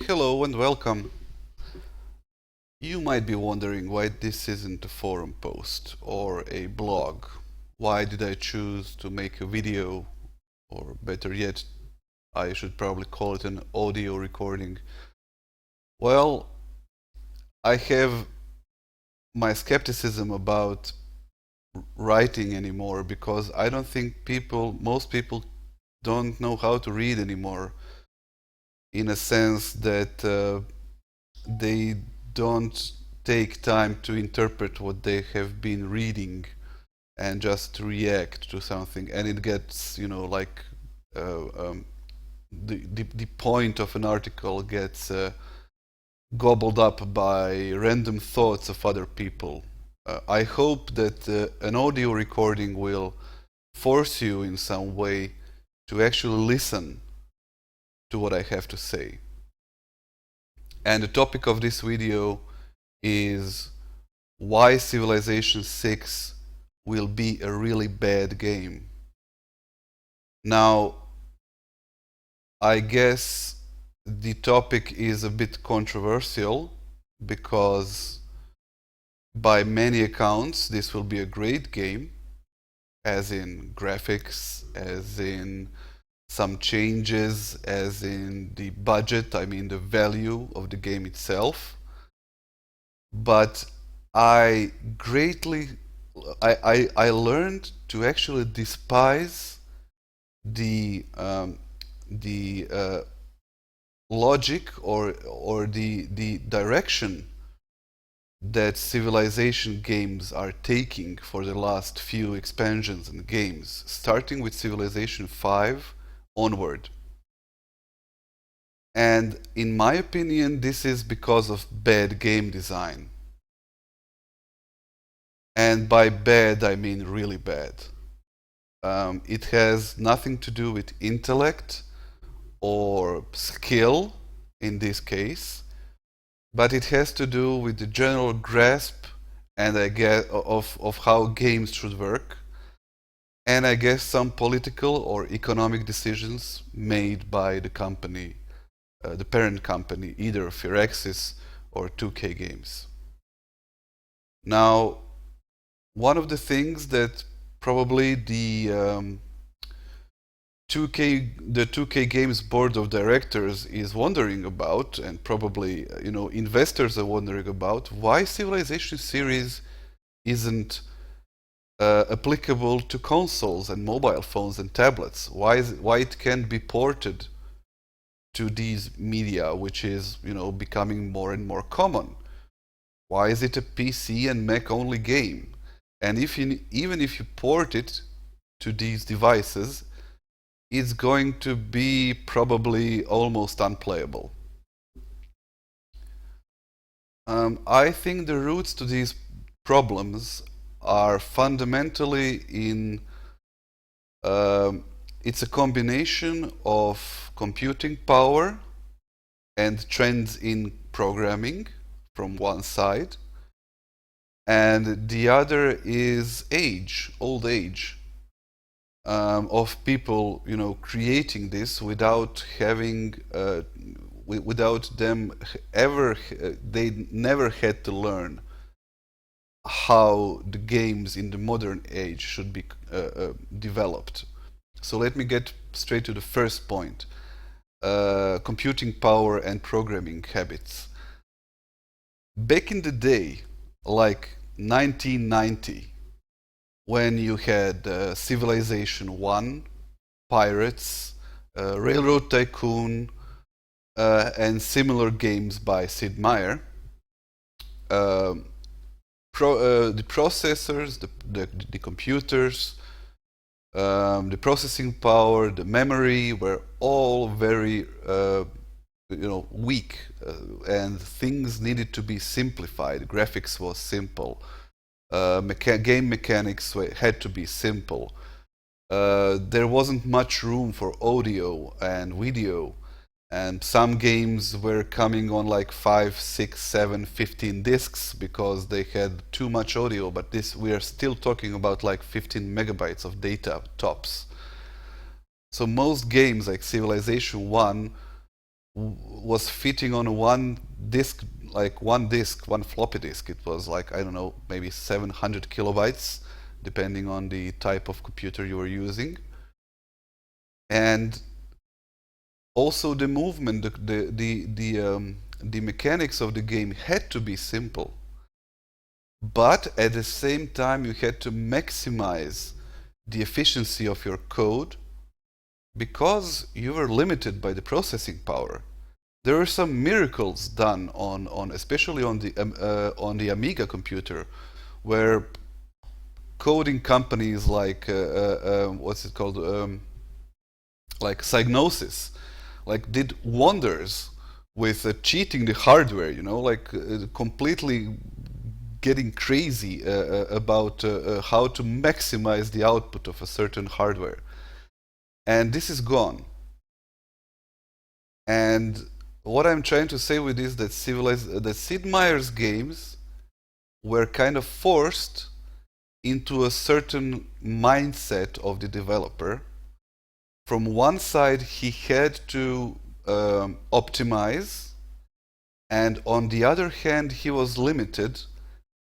Hello and welcome. You might be wondering why this isn't a forum post or a blog. Why did I choose to make a video, or better yet, I should probably call it an audio recording? Well, I have my skepticism about writing anymore because I don't think most people don't know how to read anymore, in a sense that they don't take time to interpret what they have been reading and just react to something, and it gets, like uh, um, the point of an article gets gobbled up by random thoughts of other people. I hope that an audio recording will force you in some way to actually listen to what I have to say. And the topic of this video is why Civilization 6 will be a really bad game. Now, I guess the topic is a bit controversial because by many accounts this will be a great game, as in graphics, as in some changes, as in the budget, I mean the value of the game itself. But I greatly I learned to actually despise the logic or the direction that Civilization games are taking for the last few expansions and games, starting with Civilization 5 onward. And in my opinion, this is because of bad game design. And by bad, I mean really bad. It has nothing to do with intellect or skill in this case, but it has to do with the general grasp and I guess of how games should work, and I guess some political or economic decisions made by the company, the parent company, either Firaxis or 2K Games. Now, one of the things that probably the 2K Games board of directors is wondering about, and probably investors are wondering about, why Civilization series isn't applicable to consoles and mobile phones and tablets. Why it can't be ported to these media, which is becoming more and more common? Why is it a PC and Mac only game? And even if you port it to these devices, it's going to be probably almost unplayable. I think the roots to these problems are fundamentally in it's a combination of computing power and trends in programming from one side, and the other is old age, of people, creating this without having, without them ever, they never had to learn how the games in the modern age should be developed. So let me get straight to the first point: computing power and programming habits. Back in the day, like 1990, when you had Civilization 1, Pirates, Railroad Tycoon, and similar games by Sid Meier, the processors, the computers, the processing power, the memory were all very weak, and things needed to be simplified. Graphics was simple. Game mechanics had to be simple. There wasn't much room for audio and video, and some games were coming on like 5, 6, 7, 15 discs because they had too much audio, but we are still talking about like 15 megabytes of data tops. So most games like Civilization 1 was fitting on one disk, like one disk, one floppy disk. It was like, I don't know, maybe 700 kilobytes, depending on the type of computer you were using. And also the movement, the mechanics of the game had to be simple. But at the same time, you had to maximize the efficiency of your code because you were limited by the processing power. There were some miracles done on especially on the Amiga computer, where coding companies like what's it called, like Psygnosis, like did wonders with cheating the hardware. You know, like completely getting crazy about how to maximize the output of a certain hardware, and this is gone. And what I'm trying to say with this, that Sid Meier's games were kind of forced into a certain mindset of the developer. From one side, he had to optimize, and on the other hand, he was limited,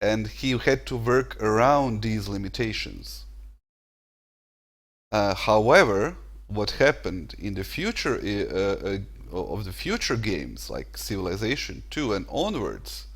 and he had to work around these limitations. However, what happened in the future of the future games, like Civilization 2 and onwards,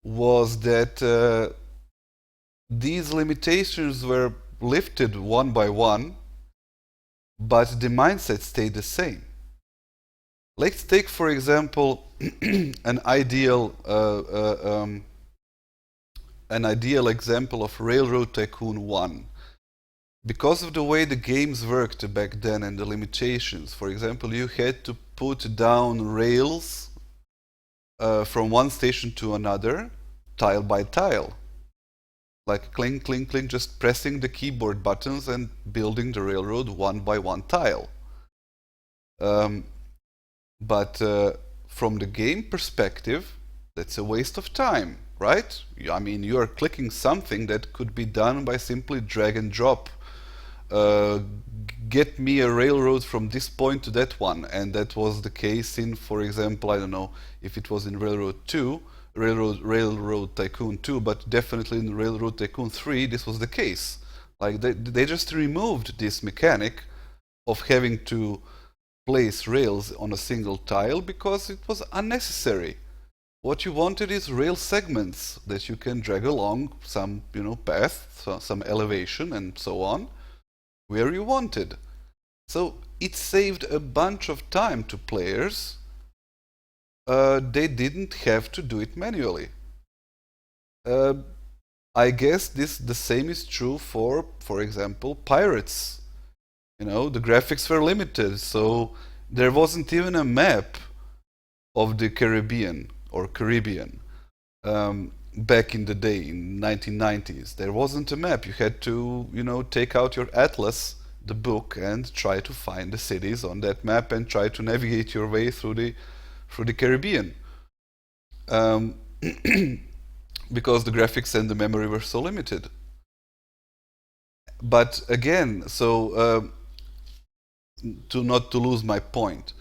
was that these limitations were lifted one by one, but the mindset stayed the same. Let's take, for example, an ideal example of Railroad Tycoon 1. Because of the way the games worked back then and the limitations, for example, you had to put down rails from one station to another, tile by tile. Like clink, clink, clink, just pressing the keyboard buttons and building the railroad one by one tile. But from the game perspective, that's a waste of time, right? I mean, you are clicking something that could be done by simply drag and drop. Get me a railroad from this point to that one, and that was the case in, for example, I don't know if it was in Railroad Tycoon 2, but definitely in Railroad Tycoon 3 this was the case. Like they just removed this mechanic of having to place rails on a single tile because it was unnecessary. What you wanted is rail segments that you can drag along some, path, some elevation and so on, where you wanted. So it saved a bunch of time to players. They didn't have to do it manually. I guess the same is true for example, pirates. The graphics were limited, so there wasn't even a map of the Caribbean back in the day in 1990s. There wasn't a map. You had to, take out your atlas, the book, and try to find the cities on that map and try to navigate your way through the Caribbean. Because the graphics and the memory were so limited. But again, so not to lose my point,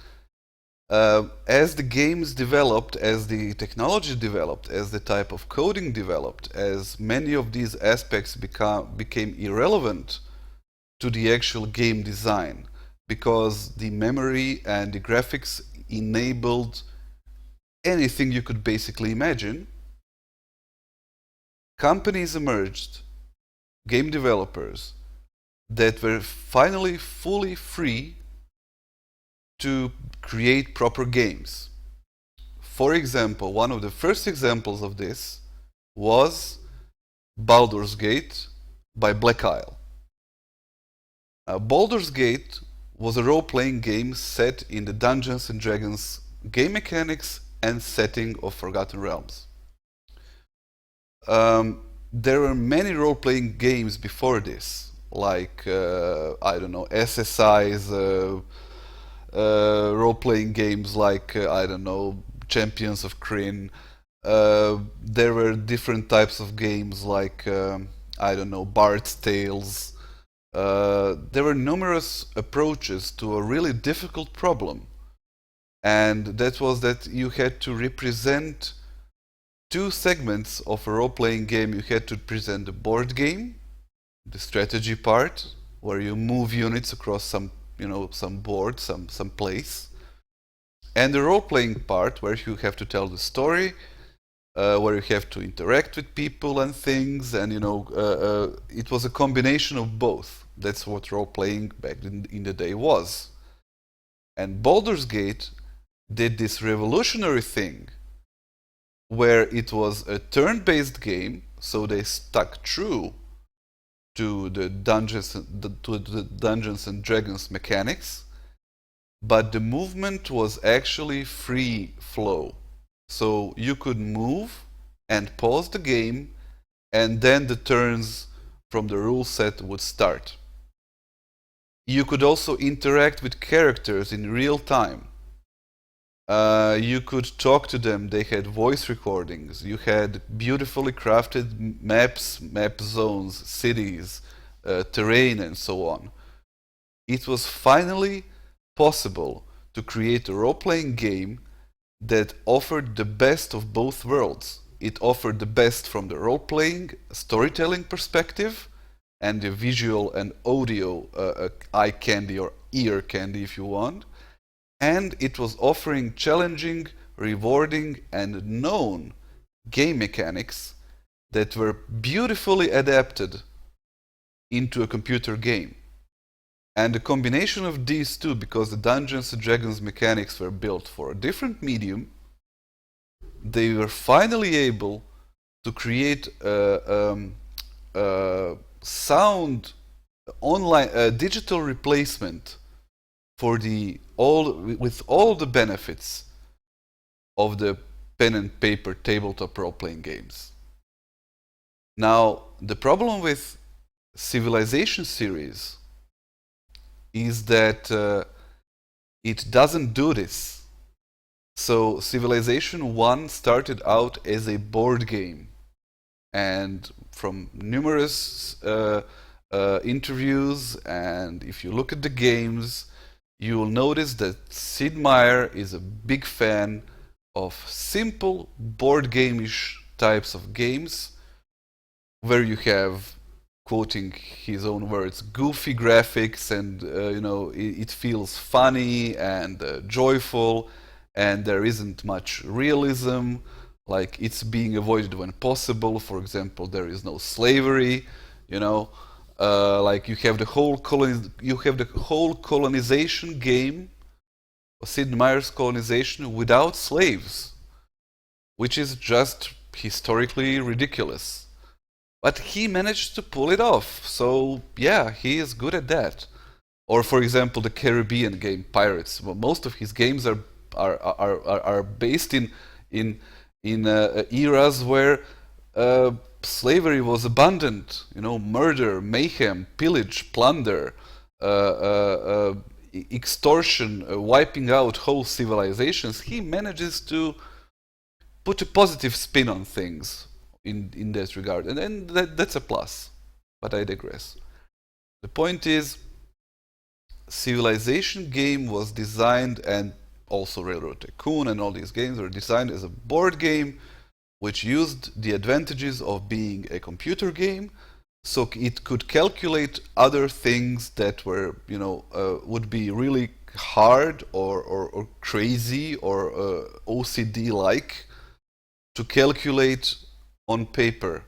as the games developed, as the technology developed, as the type of coding developed, as many of these aspects became irrelevant to the actual game design, because the memory and the graphics enabled anything you could basically imagine, companies emerged, game developers, that were finally fully free to create proper games. For example, one of the first examples of this was Baldur's Gate by Black Isle. Baldur's Gate was a role-playing game set in the Dungeons and Dragons game mechanics and setting of Forgotten Realms. There were many role-playing games before this, like, I don't know, SSI's role-playing games like, I don't know, Champions of Kryn. There were different types of games like, I don't know, Bard's Tales. There were numerous approaches to a really difficult problem. And that was that you had to represent two segments of a role-playing game. You had to present the board game, the strategy part, where you move units across some, some board, some place, and the role-playing part, where you have to tell the story, where you have to interact with people and things, and it was a combination of both. That's what role-playing back in the day was. And Baldur's Gate did this revolutionary thing where it was a turn-based game, so they stuck true to the Dungeons and Dragons mechanics, but the movement was actually free flow. So you could move and pause the game, and then the turns from the rule set would start. You could also interact with characters in real time. You could talk to them. They had voice recordings. You had beautifully crafted maps, map zones, cities, terrain, and so on. It was finally possible to create a role-playing game that offered the best of both worlds. It offered the best from the role-playing, storytelling perspective, and the visual and audio eye candy or ear candy if you want. And it was offering challenging, rewarding, and known game mechanics that were beautifully adapted into a computer game. And the combination of these two, because the Dungeons and Dragons mechanics were built for a different medium, they were finally able to create a sound online digital replacement for with all the benefits of the pen and paper tabletop role-playing games. Now, the problem with Civilization series is that it doesn't do this. So Civilization 1 started out as a board game, and from numerous interviews, and if you look at the games, you will notice that Sid Meier is a big fan of simple board game-ish types of games where you have, quoting his own words, goofy graphics, and it feels funny and joyful, and there isn't much realism, like it's being avoided when possible. For example, there is no slavery, like you have the whole colonization game, Sid Meier's colonization, without slaves, which is just historically ridiculous. But he managed to pull it off, so yeah, he is good at that. Or for example, the Caribbean game Pirates. Well, most of his games are based in eras where slavery was abundant. Murder, mayhem, pillage, plunder, extortion, wiping out whole civilizations. He manages to put a positive spin on things in that regard, and that's a plus. But I digress. The point is, Civilization game was designed, and also Railroad Tycoon and all these games were designed as a board game which used the advantages of being a computer game, so it could calculate other things that were, would be really hard or crazy or OCD-like to calculate on paper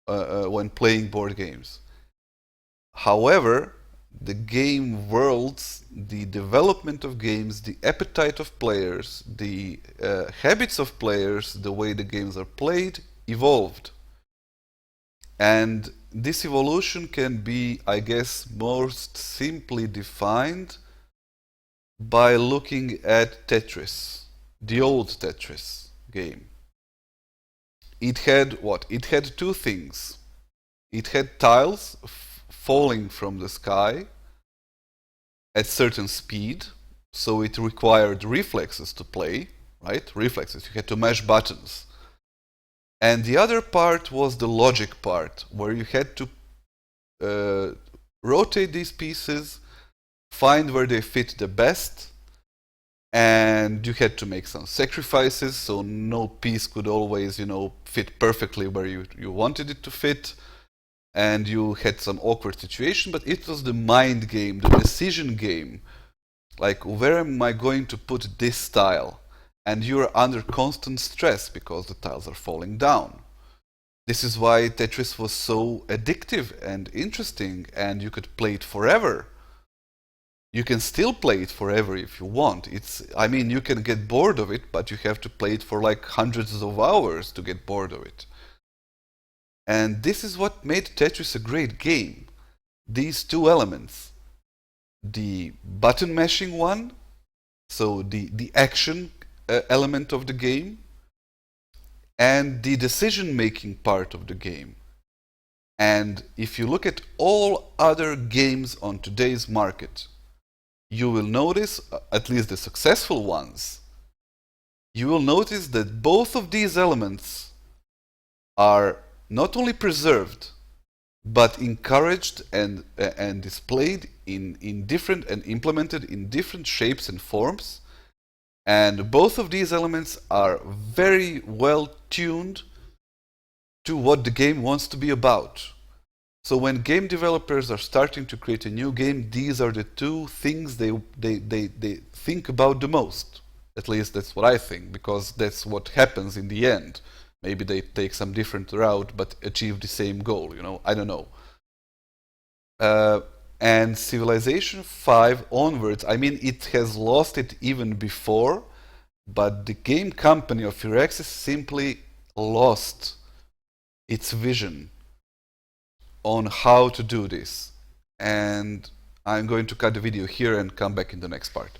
when playing board games. However, the game worlds, the development of games, the appetite of players, the habits of players, the way the games are played, evolved. And this evolution can be, I guess, most simply defined by looking at Tetris, the old Tetris game. It had what? It had two things. It had tiles falling from the sky at certain speed, so it required reflexes to play, right? Reflexes, you had to mash buttons. And the other part was the logic part, where you had to rotate these pieces, find where they fit the best, and you had to make some sacrifices, so no piece could always, fit perfectly where you wanted it to fit, and you had some awkward situation, but it was the mind game, the decision game. Like, where am I going to put this tile? And you're under constant stress because the tiles are falling down. This is why Tetris was so addictive and interesting, and you could play it forever. You can still play it forever if you want. I mean, you can get bored of it, but you have to play it for like hundreds of hours to get bored of it. And this is what made Tetris a great game. These two elements. The button mashing one, so the action element of the game, and the decision-making part of the game. And if you look at all other games on today's market, you will notice, at least the successful ones, you will notice that both of these elements are not only preserved, but encouraged and displayed in different and implemented in different shapes and forms. And both of these elements are very well tuned to what the game wants to be about. So when game developers are starting to create a new game, these are the two things they think about the most. At least that's what I think, because that's what happens in the end. Maybe they take some different route but achieve the same goal, I don't know. And Civilization 5 onwards, I mean, it has lost it even before, but the game company of Firaxis simply lost its vision on how to do this. And I'm going to cut the video here and come back in the next part.